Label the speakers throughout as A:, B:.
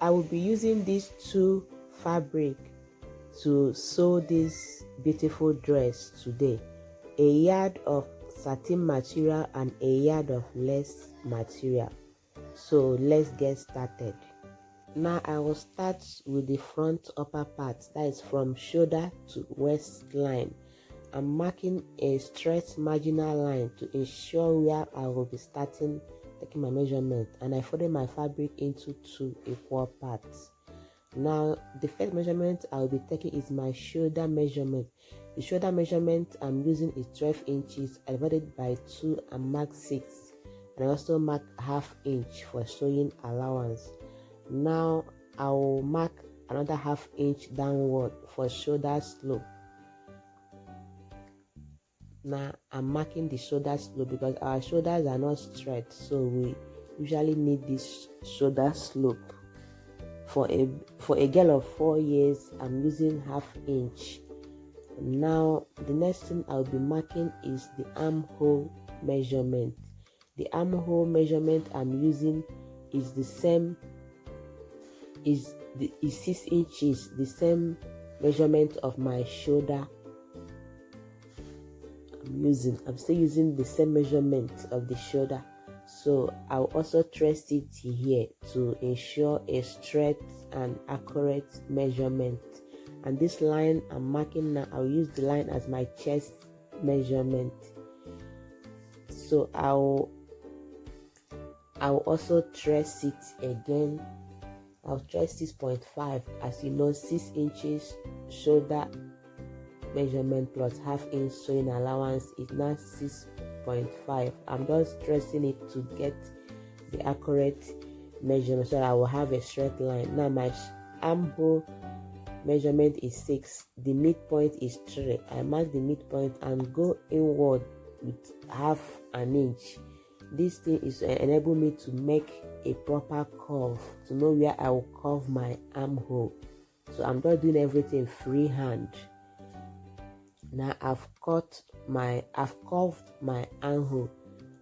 A: I will be using these two fabric to sew this beautiful dress today. A yard of satin material and a yard of lace material. So let's get started. Now I will start with the front upper part, that is from shoulder to waistline. I'm marking a straight marginal line to ensure where I will be starting taking my measurement, and I folded my fabric into 2 equal parts. Now the first measurement I will be taking is my shoulder measurement. The shoulder measurement I'm using is 12 inches. I divided by 2 and mark 6, and I also mark ½ inch for sewing allowance. Now I will mark another ½ inch downward for shoulder slope. Now I'm marking the shoulder slope because our shoulders are not straight, so we usually need this shoulder slope. For a girl of 4 years, I'm using ½ inch. Now the next thing I'll be marking is the armhole measurement. The armhole measurement I'm using is the same, is 6 inches, the same measurement of my shoulder. I'm still using the same measurement of the shoulder, so I'll also trace it here to ensure a straight and accurate measurement. And this line I'm marking now, I'll use the line as my chest measurement. So I'll also trace it again. I'll trace 6.5. As you know, 6 inches shoulder measurement plus ½ inch sewing allowance is now 6.5. I'm just tracing it to get the accurate measurement so that I will have a straight line. Now my armhole measurement is 6. The midpoint is 3. I mark the midpoint and go inward with ½ an inch. This thing is to enable me to make a proper curve, to know where I will curve my armhole. So I'm just doing everything freehand. Now I've curved my armhole.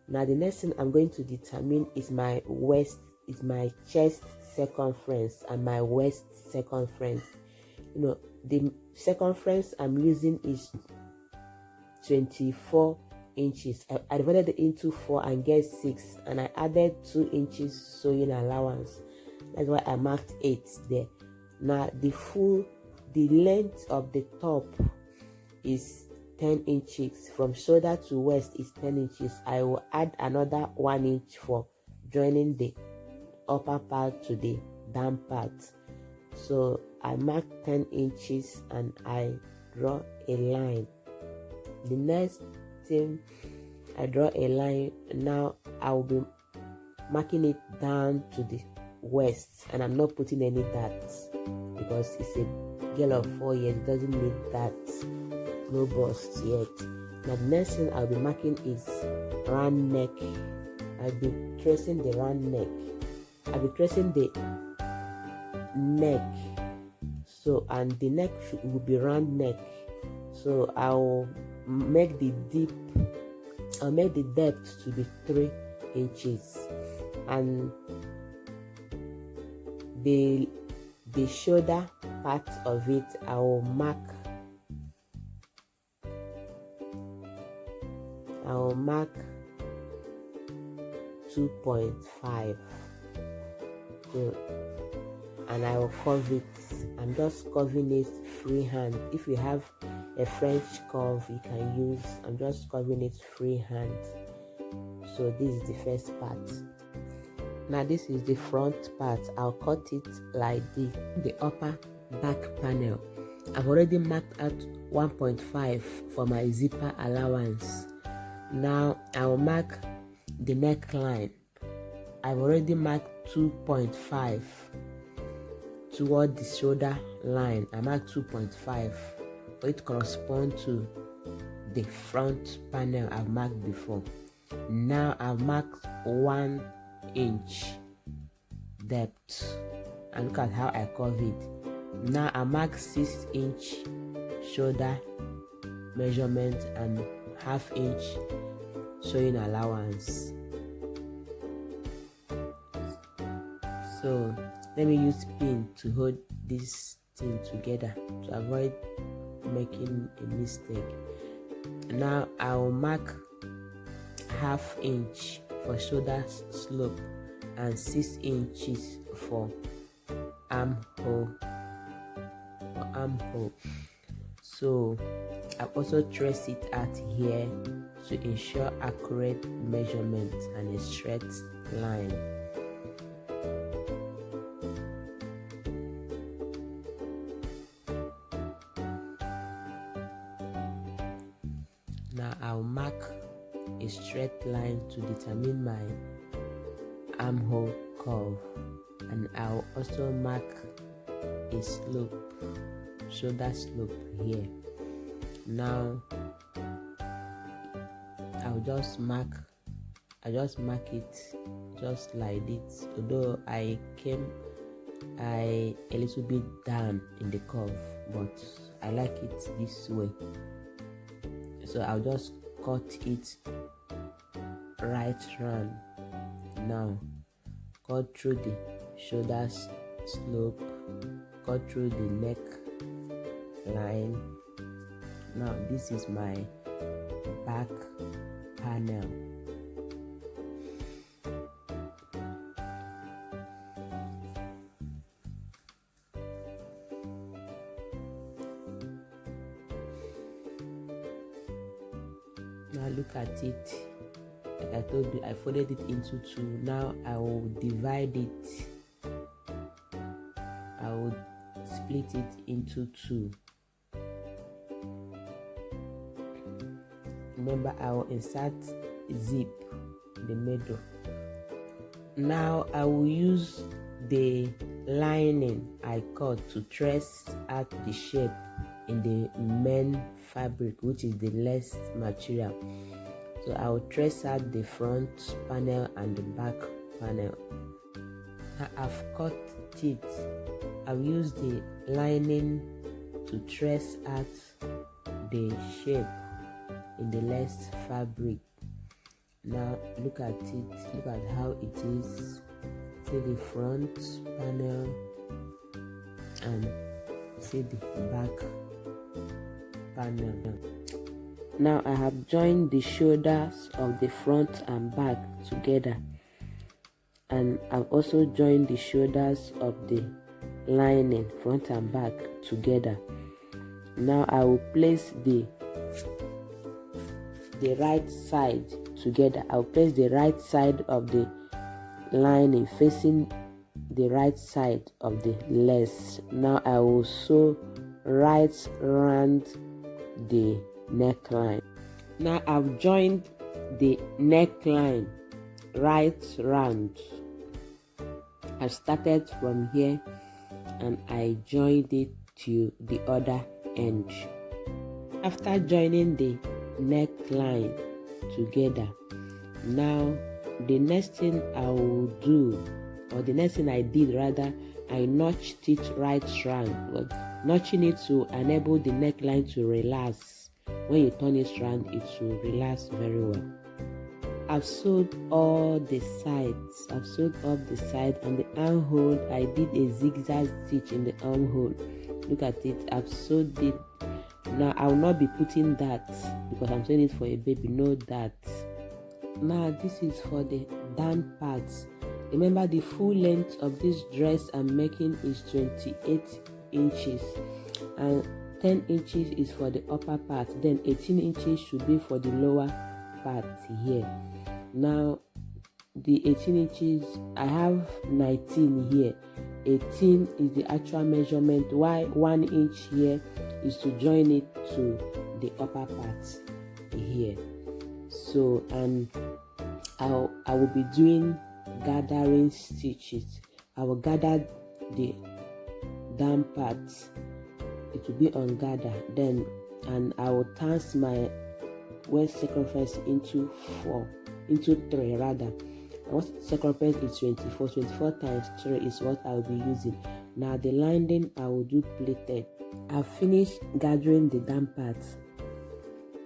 A: Now the next thing I'm going to determine is my chest circumference and my waist circumference. You know, the circumference I'm using is 24 inches. I divided it into 4 and get 6, and I added 2 inches sewing allowance. That's why I marked 8 there. Now the length of the top is 10 inches. From shoulder to waist is 10 inches. I will add another 1 inch for joining the upper part to the down part. So I mark 10 inches and I draw a line. The next thing, I draw a line. Now I will be marking it down to the waist, and I'm not putting any dots because it's a girl of 4 years. It doesn't need dots, no bust yet. Now the next thing I'll be marking is round neck. I'll be tracing the round neck. I'll be tracing the neck. So, and the neck will be round neck. So I'll make the depth to be 3 inches, and the shoulder part of it I will mark 2.5. So, and I will curve it. I'm just curving it freehand. If you have a French curve you can use, I'm just curving it freehand. So this is the first part. Now this is the front part. I'll cut it like the upper back panel. I've already marked out 1.5 for my zipper allowance. Now I'll mark the neckline. I've already marked 2.5 toward the shoulder line. I marked 2.5. It corresponds to the front panel I've marked before. Now I've marked 1 inch depth, and look at how I curve it. Now I mark 6 inch shoulder measurement and ½ inch sewing allowance. So let me use pin to hold this thing together to avoid making a mistake. Now I'll mark 1/2 inch for shoulder slope and 6 inches for armhole. So I also trace it out here to ensure accurate measurement and a straight line. Now I'll mark a straight line to determine my armhole curve, and I'll also mark a slope, shoulder slope here. Now I just mark it just like this, although I came a little bit down in the curve, but I like it this way, so I'll just cut it right round. Now cut through the shoulder slope, cut through the neck line. Now this is my back panel. Now look at it. Like I told you, I folded it into two. Now I will divide it. I will split it into two. Remember, I will insert a zip in the middle. Now I will use the lining I cut to trace out the shape in the main fabric, which is the less material. So I will trace out the front panel and the back panel. Now I've cut it. I've used the lining to trace out the shape in the less fabric. Now look at it. Look at how it is. See the front panel and see the back panel. Now I have joined the shoulders of the front and back together, and I've also joined the shoulders of the lining front and back together. Now I will place the right side together. I'll place the right side of the lining facing the right side of the lace. Now I will sew right round the neckline. Now I've joined the neckline right round. I started from here and I joined it to the other end. After joining the neckline together, now the next thing I will do, or the next thing I did rather, I notched it right round. But notching it to enable the neckline to relax. When you turn it round, it will relax very well. I've sewed all the sides. I've sewed up the side and the armhole. I did a zigzag stitch in the armhole. Look at it. I've sewed it. Now I will not be putting that because I'm sewing it for a baby. No that. Now this is for the down parts. Remember, the full length of this dress I'm making is 28 inches, and 10 inches is for the upper part. Then 18 inches should be for the lower part here. Now the 18 inches, I have 19 here. 18 is the actual measurement. Why 1 inch here is to join it to the upper part here. So I will be doing gathering stitches. I will gather the down parts. It will be on gather. Then I will turn my waist circumference into 3 rather. Waist circumference is 24. 24 times 3 is what I will be using. Now the lining I will do pleated. I've finished gathering the down parts.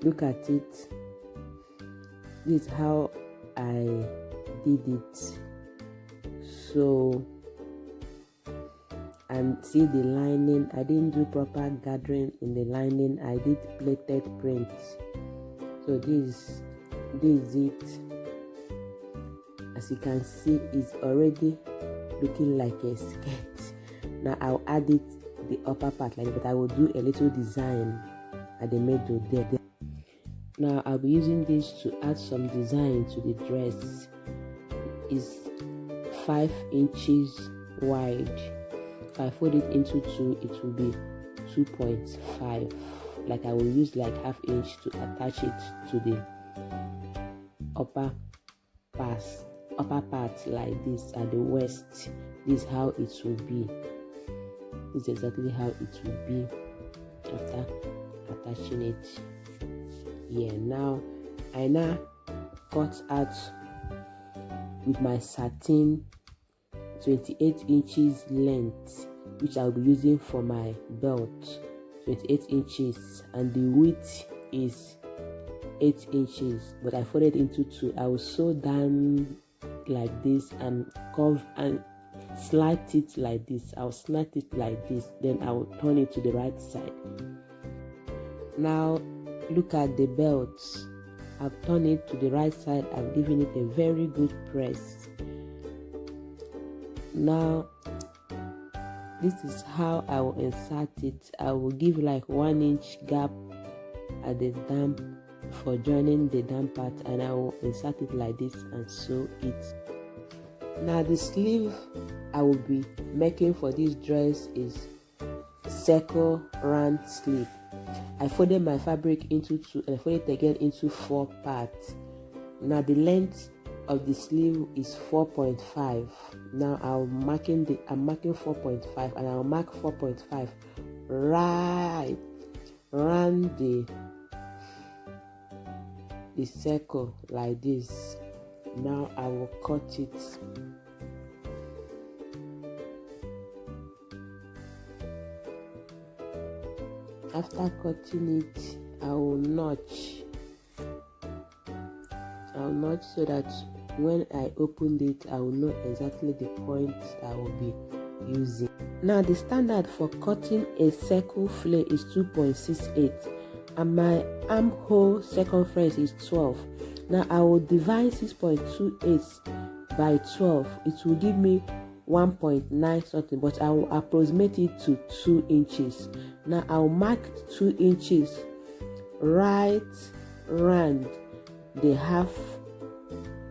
A: Look at it. This is how I did it. So and see the lining. I didn't do proper gathering in the lining. I did plated print. So this is it. As you can see, it's already looking like a skirt. Now I'll add it the upper part like that, but I will do a little design at the middle there. Now I'll be using this to add some design to the dress. It's 5 inches wide. If I fold it into 2, it will be 2.5. Like I will use like ½ inch to attach it to the upper part like this at the waist. This is how it will be. This is exactly how it will be after attaching it here. Now I cut out with my satin 28 inches length, which I'll be using for my belt. 28 inches, and the width is 8 inches, but I folded into 2. I will sew down like this and curve and slice it like this. I'll slant it like this, then I will turn it to the right side. Now look at the belt. I've turned it to the right side. I've given it a very good press. Now this is how I will insert it. I will give like 1 inch gap at the dam for joining the dam part, and I will insert it like this and sew it. Now the sleeve I will be making for this dress is circle round sleeve. I folded my fabric into 2 and I folded it again into 4 parts. Now the length of the sleeve is 4.5. Now I'm marking 4.5, and I'll mark 4.5 right around the circle like this. Now I will cut it. After cutting it, I will notch so that when I open it, I will know exactly the point I will be using. Now the standard for cutting a circle flare is 2.68, and my armhole circumference is 12. Now I will divide 6.28 by 12. It will give me 1.9 something, but I will approximate it to 2 inches. Now I'll mark 2 inches right round the half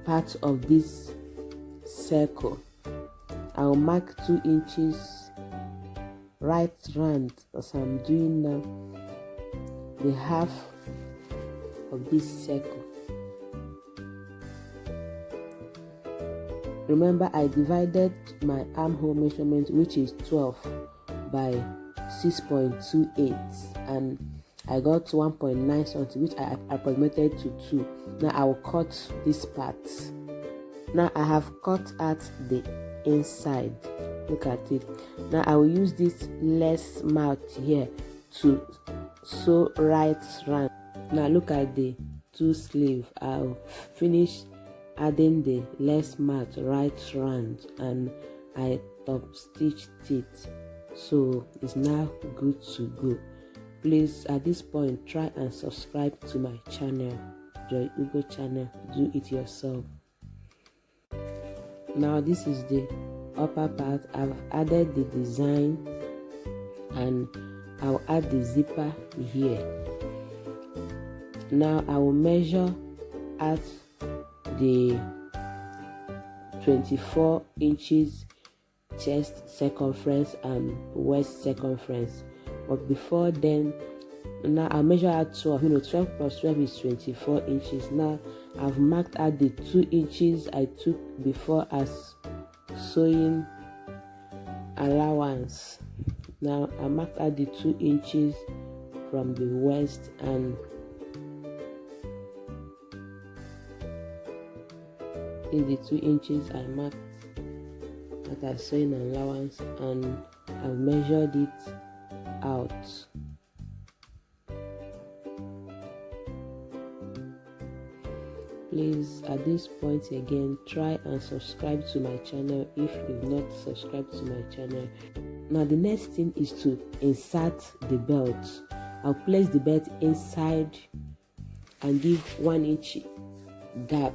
A: part of this circle. I'll mark 2 inches right round as I'm doing now the half of this circle. Remember, I divided my armhole measurement, which is 12 by 6.28, and I got 1.9 something, which I approximated to 2. Now I will cut this part. Now I have cut out the inside. Look at it. Now I will use this lace mat here to sew right round. Now look at the 2 sleeve. I'll finish adding the lace mat right round, and I top stitched it, so it's now good to go. Please, at this point, try and subscribe to my channel, Joy Ugo channel. Do it yourself. Now this is the upper part. I've added the design, and I'll add the zipper here. Now I will measure at the 24 inches chest circumference and waist circumference. But before then, now I'll measure at 12. 12 plus 12 is 24 inches. Now I've marked out the 2 inches I took before as sewing allowance. Now I marked out the 2 inches from the waist, and in the 2 inches I marked as sewing allowance, and I've measured it out. Please, at this point again, try and subscribe to my channel if you've not subscribed to my channel. Now the next thing is to insert the belt. I'll place the belt inside and give 1 inch gap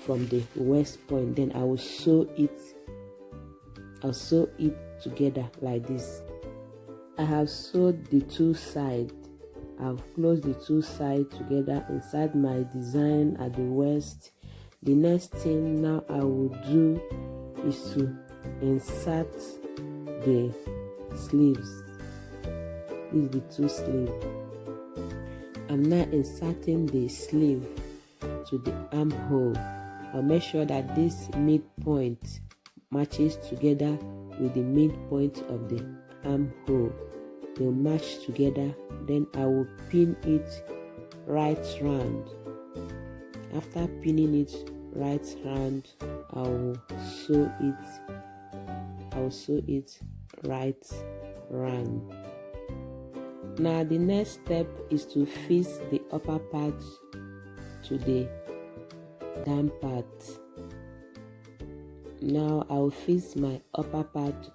A: from the waist point. Then I will sew it. I'll sew it together like this. I have sewed the 2 sides. I've closed the 2 sides together inside my design at the waist. The next thing now I will do is to insert the sleeves. This is the 2 sleeves. I'm now inserting the sleeve to the armhole. I'll make sure that this midpoint matches together with the midpoint of the armhole. They'll match together. Then I will pin it right round. After pinning it right round, I will sew it right round. Now the next step is to fix the upper part to the down part. Now I will fix my upper part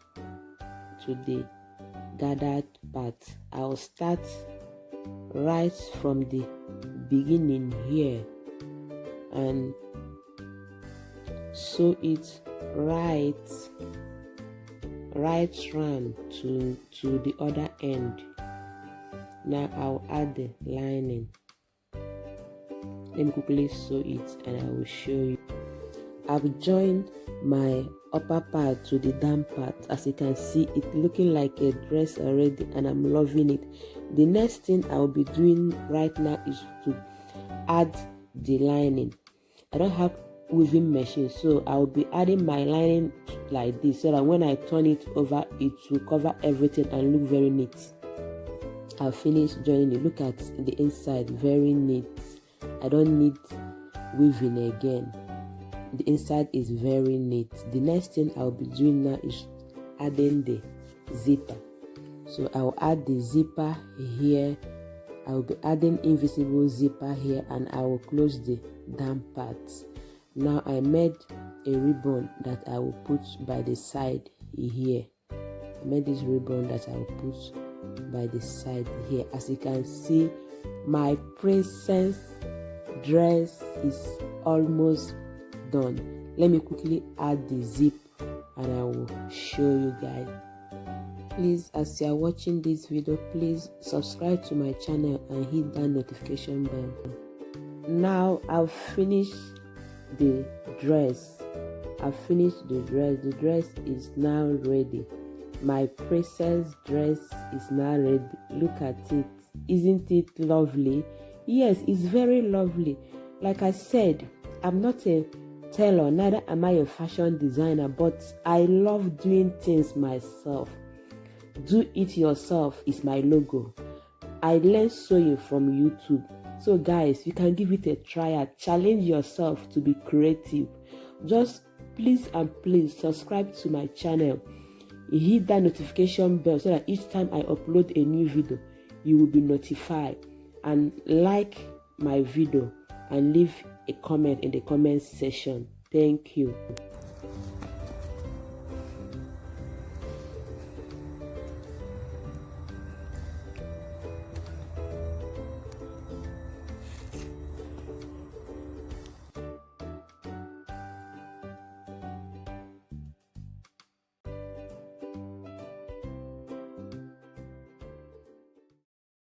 A: to the gathered part. I will start right from the beginning here and sew it right round to the other end. Now I'll add the lining. Let me quickly sew it and I will show you. I've joined my upper part to the down part. As you can see, it's looking like a dress already and I'm loving it. The next thing I'll be doing right now is to add the lining. I don't have weaving machine, so I'll be adding my lining like this so that when I turn it over, it will cover everything and look very neat. I'll finish joining it. Look at the inside, very neat. I don't need weaving again. The inside is very neat. The next thing I'll be doing now is adding the zipper. So I'll add the zipper here. I'll be adding invisible zipper here and I will close the down parts. Now I made a ribbon that I will put by the side here. I made this ribbon that I will put by the side here. As you can see, my princess dress is almost done. Let me quickly add the zip and I will show you guys. Please, as you are watching this video, please subscribe to my channel and hit that notification bell. Now I've finished the dress. I've finished the dress. The dress is now ready. My princess dress is now ready. Look at it. Isn't it lovely? Yes, it's very lovely. Like I said, I'm not a tailor, neither am I a fashion designer, but I love doing things myself. Do it yourself is my logo. I learned sewing from YouTube. So guys, you can give it a try. Challenge yourself to be creative. Just please and please subscribe to my channel. Hit that notification bell so that each time I upload a new video, you will be notified. And like my video and leave a comment in the comment section. Thank you.